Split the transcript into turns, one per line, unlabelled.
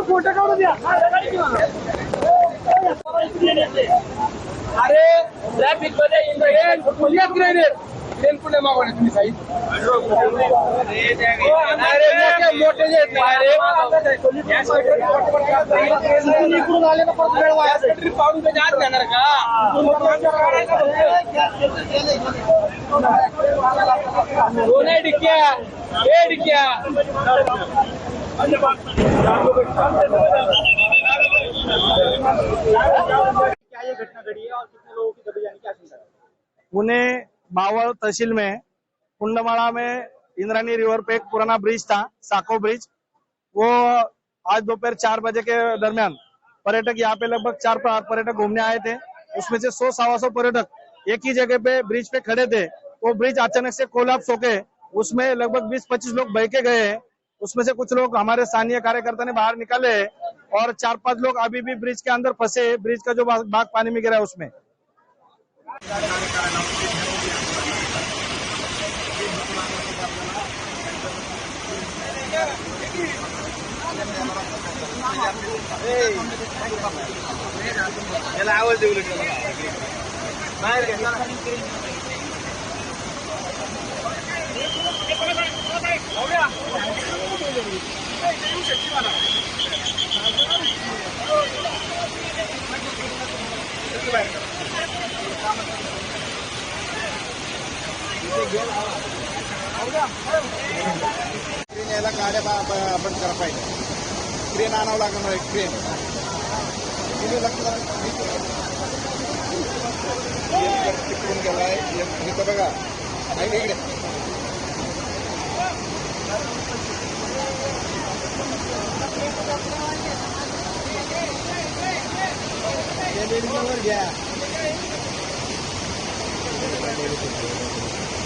Photo काढू द्या. अरे ट्रॅफिक मध्ये ट्रेन पुढे मागवणे तुम्ही साईड मोठे जे आले ना परत वेळ वाया पाहून त्याच्या आत जाणार का दोन डिक्क्या हे डिक्क्या
पुणे मावल तहसील में कुंडमाड़ा में इंद्रानी रिवर पे एक पुराना ब्रिज था, साको ब्रिज। वो आज दोपहर 4 बजे के दरमियान पर्यटक यहाँ पे लगभग 4 पर्यटक घूमने आए थे। उसमें से 100-125 पर्यटक एक ही जगह पे ब्रिज पे खड़े थे। वो ब्रिज अचानक से कोलैप्स होके उसमें लगभग 20-25 लोग बह के गए। उसमें से कुछ लोग हमारे स्थानीय कार्यकर्ता ने बाहर निकाले और 4-5 लोग अभी भी ब्रिज के अंदर फंसे। ब्रिज का जो भाग पानी में गिरा है उसमें आवाज देऊ
ट्रेन यायला गाड्या बंद करा पाहिजे. ट्रेन आणावं लागणार एक ट्रेन तिकडून गेलाय इथं बघा इकडे घ्या